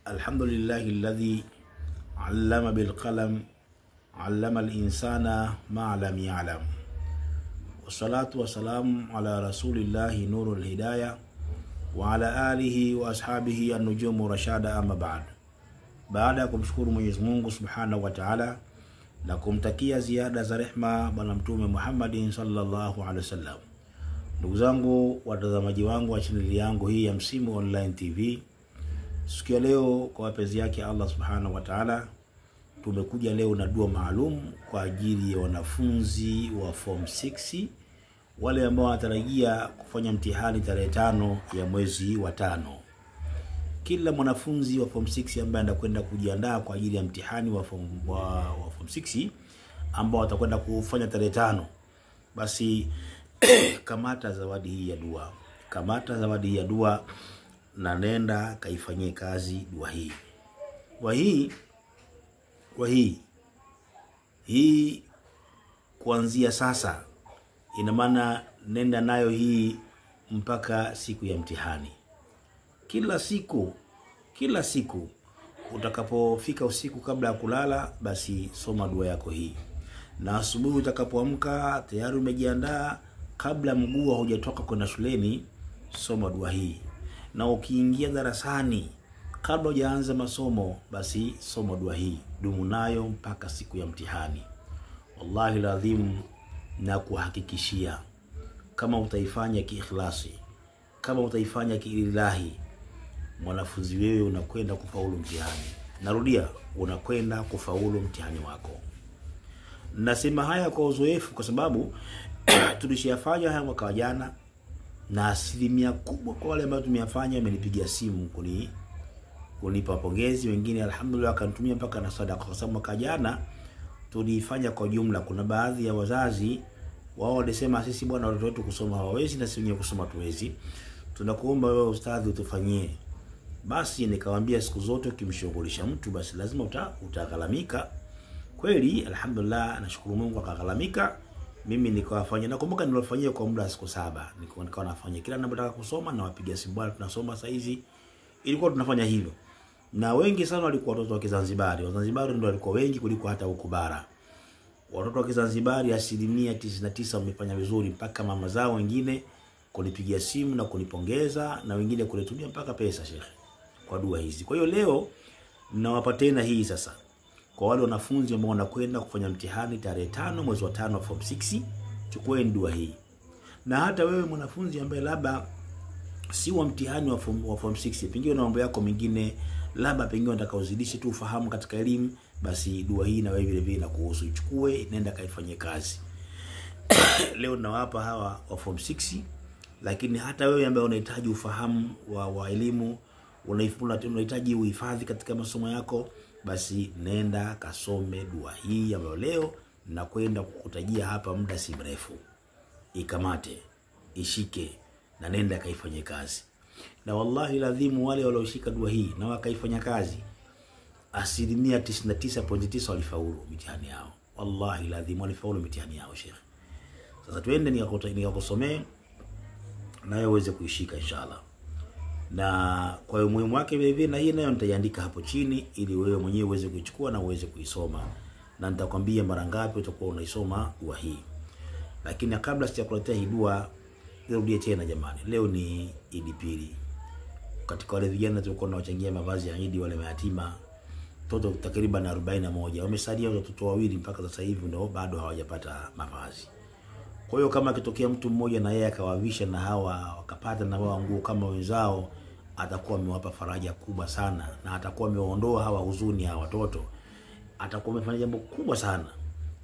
Alhamdulillahi alladhi allama bil qalam, allama al-insana ma lam ya'lam. Wassalatu wassalamu ala rasulillahi nurul hidayah wa ala alihi wa ashabihi an-nujumu rashada, amma ba'd. Baada ya kumshukuru Mwenyezi Mungu Subhanahu wa Ta'ala na kumtakia ziada za rehma bwana Mtume Muhammadin sallallahu alaihi wasallam, ndugu zangu watazamaji wangu wa channel yangu hii ya Msimu Online TV, siku ya leo kwa wapenzi yake Allah Subhanahu wa Ta'ala tumekuja leo na dua maalum kwa ajili ya wanafunzi wa form 6 wale ambao wanatarajia kufanya mtihani tarehe 5 ya mwezi wa 5. Kila mwanafunzi wa form 6 ambaye anakwenda kujiandaa kwa ajili ya mtihani wa form 6 ambao watakwenda kufanya tarehe 5, basi kamata zawadi hii ya dua. Kamata zawadi hii ya dua na nenda kaifanyie kazi dua hii. Hii kuanzia sasa, ina maana nenda nayo hii mpaka siku ya mtihani. Kila siku utakapofika usiku kabla ya kulala, basi soma dua yako hii. Na asubuhi utakapoamka tayari umejiandaa, kabla mguu hujatoka kwenda shuleni, soma dua hii. Na ukiingia darasani kabla hujaanza masomo, basi soma dua hii. Dumu nayo mpaka siku ya mtihani. Wallahi lazim na kuhakikishia, kama utaifanya kiikhlasi, kama utaifanya kiilahi, mwanafunzi wewe unakwenda kufaulu mtihani. Narudia, unakwenda kufaulu mtihani wako. Nasema haya kwa uzoefu kwa sababu tulishafanya haya mwaka jana, na asilimia kubwa kwa wale ambao tumeyafanya wamenipigia simu kunipa pongezi. Wengine alhamdulillah akanitumia mpaka na sadaka, kwa sababu mwaka jana tulifanya kwa jumla. Kuna baadhi ya wazazi wao walisema, sisi bwana watoto wetu kusoma hawawezi na sisi wenyewe kusoma tuwezi, tunakuomba wewe ustadhi utufanyie. Basi nikawaambia, siku zote ukimshughulisha mtu basi lazima utagalamika. Kweli alhamdulillah, nashukuru Mungu akagalamika. Mimi nikawafanyia, nakumbuka nilifanyia kwa muda siku 7. Nikawa nafanya kila ninapotaka kusoma na wapigia simu, bwana tunasoma saa hizi. Ilikuwa tunafanya hivyo. Na wengi sana walikuwa watoto wa Kizanzibari. Wazanzibari ndio walikuwa wengi kuliko hata huko bara. Watoto wa Kizanzibari asilimia 99 wamefanya vizuri, mpaka mama zao wengine kunipigia simu na kunipongeza, na wengine kunitumia mpaka pesa shekhe kwa dua hizi. Kwa hiyo leo ninawapa tena hii sasa kwa wale wanafunzi ambao wanakwenda kufanya mtihani tarehe 5 mwezi wa 5 form 6. Chukua dua hii. Na hata wewe mwanafunzi ambaye labda si wa mtihani wa form 6, pengine na mambo yako mengine, labda pengine unataka uzidishe tu ufahamu katika elimu, basi dua hii na wewe vile vile inakuhusu. Ichukue, nenda kaifanyie kazi. Leo nawapa hawa wa form 6, lakini hata wewe ambaye unahitaji ufahamu wa elimu, unahitaji uhifadhi katika masomo yako, basi nenda kasome dua hii ambayo leo nakwenda kukutajia hapa muda si mrefu. Ikamate, ishike na nenda kaifanyie kazi. Na wallahi lazima wale walioshika dua hii na wakaifanya kazi, asilimia 99.9 walifaulu mitihani yao. Wallahi lazima walifaulu mitihani yao sheikh. Sasa twende nikakusomee na wewe uweze kuishika inshallah. Na kwa umuhimu wake vile vile, na hii nayo nitaiandika hapo chini ili wewe mwenyewe uweze kuichukua na uweze kuisoma, na nitakwambia mara ngapi utakuwa unaisoma dua hii. Lakini kabla sijakuletea hii dua, nirudie tena jamani, leo ni Eid pili. Katika wale vijana tulikuwa tunawachangia mavazi ya Eid, wale mayatima, watoto takriban 41 wamesalia, watoto wawili mpaka sasa hivi ndio bado hawajapata mavazi. Kwa hiyo kama kitokea mtu mmoja na yeye akawavisha na hawa wakapata na wao nguo kama wenzao, atakuwa amewapa faraja kubwa sana, na atakuwa ameondoa hawa huzuni hawa watoto. Atakuwa amefanya jambo kubwa sana.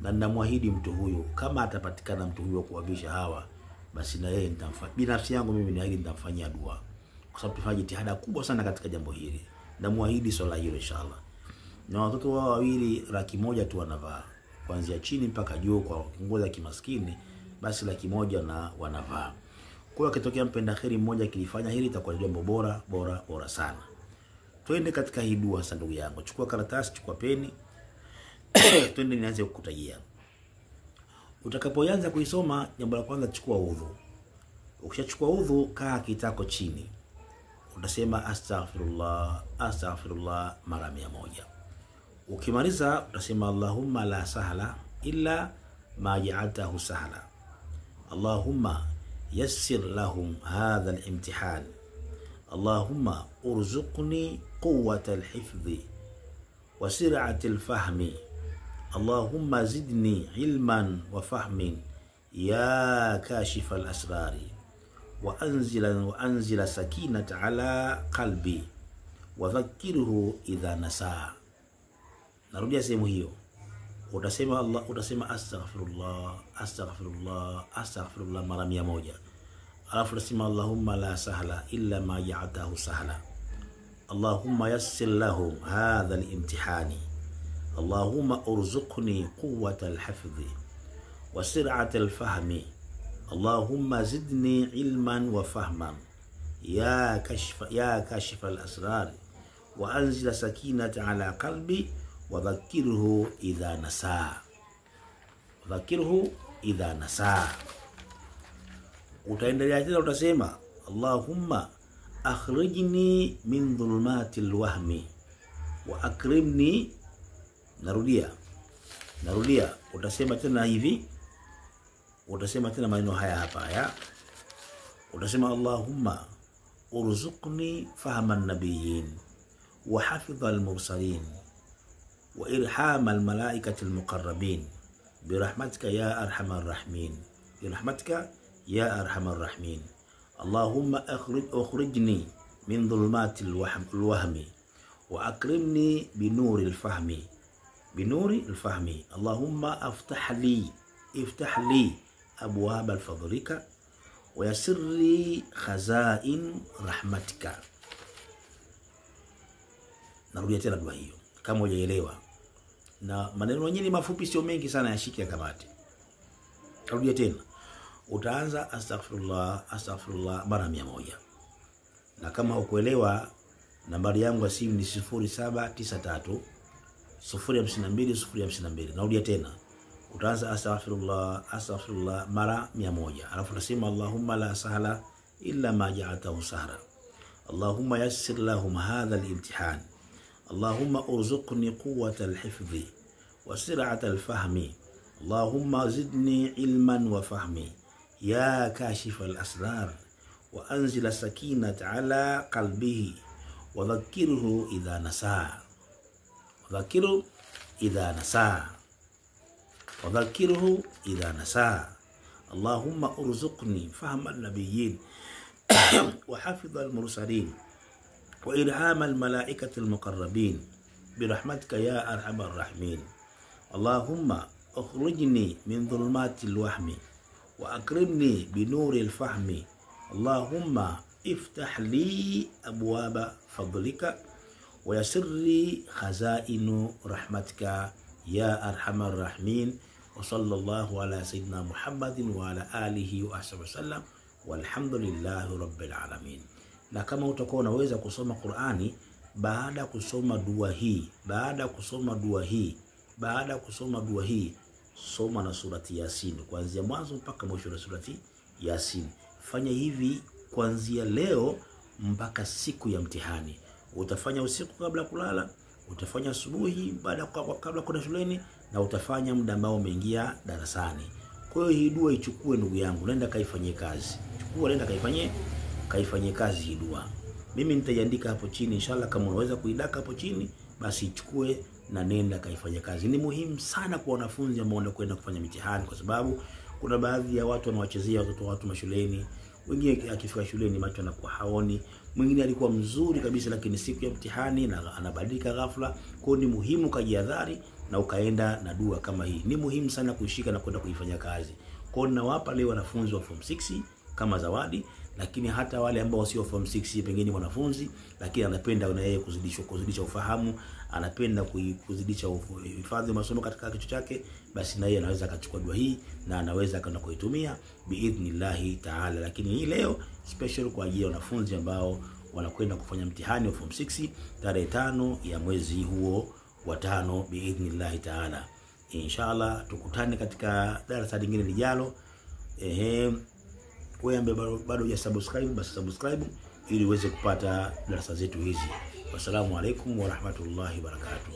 Na ninamwahidi mtu huyu, kama atapatikana mtu huyu kuwavisha hawa, basi na yeye nitamfanyia, binafsi yangu mimi niahidi nitamfanyia dua, kwa sababu tufanye jitihada kubwa sana katika jambo hili. Namwahidi swala hilo inshallah. Na watoto wao wawili 100,000 tu wanavaa, kuanzia chini mpaka juu, kwa nguo za kimaskini basi 100,000 na wanavaa. Kwa kitokea mpenda kheri mmoja kilifanya hili, itakuwa jambo bora sana. Twende katika hii dua sasa ndugu yangu. Chukua karatasi, chukua peni. Twende nianze kukutajia. Utakapoanza kuisoma, jambo la kwanza chukua udhu. Ukishachukua udhu, kaa kitako chini. utasema astaghfirullah, astaghfirullah mara 100. Ukimaliza utasema Allahumma la sahla illa ma ja'altahu sahla. Allahumma yassir lahum hadha al-imtihan. Allahumma urzuqni quwwata al-hifdhi wa sir'ati al-fahmi. Allahumma zidni ilman wa fahmin ya kashif al-asrari wa anzila sakinata ala qalbi wa dhakkirhu idha nasaa. Narudia sehemu hiyo. Utasema astaghfirullah, astaghfirullah, astaghfirullah mara 100. Alafu utasema Allahumma la sahla illa ma ja'altahu sahla. Allahumma yassir lahum hadha al-imtihani. Allahumma urzuqni quwwata al-hifdhi wa sir'ata al-fahmi. Allahumma zidni ilman wa fahman ya kashif al-asrar wa anzila sakinata ala qalbi wa dhakkirhu idha nasaa. Dhakkirhu idha nasaa. Utaendelea tena utasema Allahumma akhrijni min dhulumatil wahmi wa akrimni. Narudia utasema tena hivi. Utasema tena maneno haya hapa ya. Utasema Allahumma urzuqni fahman nabiyyin wa hafidhal mursalin wa irhamal malaikatil muqarrabin birahmatika ya arhamar rahimin. Birahmatika ya arhamar rahimin. Allahumma akhrijni min dhulumatil wahmi wa akrimni binuril fahmi. Binuril fahmi. Allahumma iftah li abwab al-fadlika wa yassir li khazain rahmatika. Narudia tena dua hiyo kama hujaelewa. Na maneno yenyewe ni mafupi, sio mengi sana, yashike ya kamati. Narudia tena. Utaanza astaghfirullah, astaghfirullah mara 100. Na kama hukuelewa, nambari yangu ya simu ni 0793 052 052. Narudia tena. Utaanza astaghfirullah, astaghfirullah mara 100. Alafu utasema Allahumma la sahla illa ma ja'altahu sahla. Allahumma yassir lahum hadha al-imtihan. Allahumma urzuqni quwwata al-hifdhi wa sir'ata al-fahmi. Allahumma zidni ilman wa fahmi ya kashif al-asrar wa anzila sakinata ala qalbihi wa dhakkirhu idha nasaa. Dhakkirhu idha nasaa. وذكره إذا نسى. اللهم ارزقني فهم النبيين وحفظ المرسلين وإلهام الملائكة المقربين برحمتك يا أرحم الراحمين. اللهم اخرجني من ظلمات الوهم وأكرمني بنور الفهم. اللهم افتح لي أبواب فضلك ويسر لي خزائن رحمتك يا أرحم الراحمين. وصلى الله على سيدنا محمد وعلى آله وصحبه وسلم والحمد لله رب العالمين. Na kama utakuwa unaweza kusoma Qur'ani baada kusoma dua hii, soma na surati Yasin kuanzia mwanzo mpaka mwisho wa surati Yasin. Fanya hivi kuanzia leo mpaka siku ya mtihani. Utafanya usiku kabla kulala, utafanya asubuhi kabla kwenda shuleni, na utafanya muda ambao umeingia darasani. Kwa hiyo hii dua ichukue ndugu yangu, nenda kaifanyie kazi. Nenda kaifanyie kazi hii dua. Mimi nitaiandika hapo chini inshallah, kama unaweza kuidaka hapo chini basi ichukue na nenda kaifanyie kazi. Ni muhimu sana kwa wanafunzi ambao wanakwenda kufanya mitihani, kwa sababu kuna baadhi ya watu wanawachezea watoto watu mashuleni. Wengine akifika shuleni macho anakuwa haoni, mwingine alikuwa mzuri kabisa lakini siku ya mtihani na anabadilika ghafla. Kwa ni muhimu kujihadhari na ukaenda na dua kama hii. Ni muhimu sana kuishika na kwenda kuifanya kazi. Kwa ninawapa leo wanafunzi wa form 6 kama zawadi, lakini hata wale ambao sio form 6 pengine wanafunzi lakini anapenda na yeye kuzidisha ufahamu, anapenda kuzidisha hifadhi ya masomo katika kichwa chake, basi na yeye anaweza akachukua dua hii na anaweza kwenda kuitumia biidhnillah taala. Lakini hii leo special kwa ajili ya wanafunzi ambao wanakwenda kufanya mtihani wa form 6 tarehe 5 ya mwezi huo wa 5 biidhnillah taala. Inshallah tukutane katika darasa lingine lijalo. Wewe ambaye bado hujasubscribe basi subscribe, ili uweze kupata darasa zetu hizi. Wassalamu alaikum wa rahmatullahi wa barakatuh.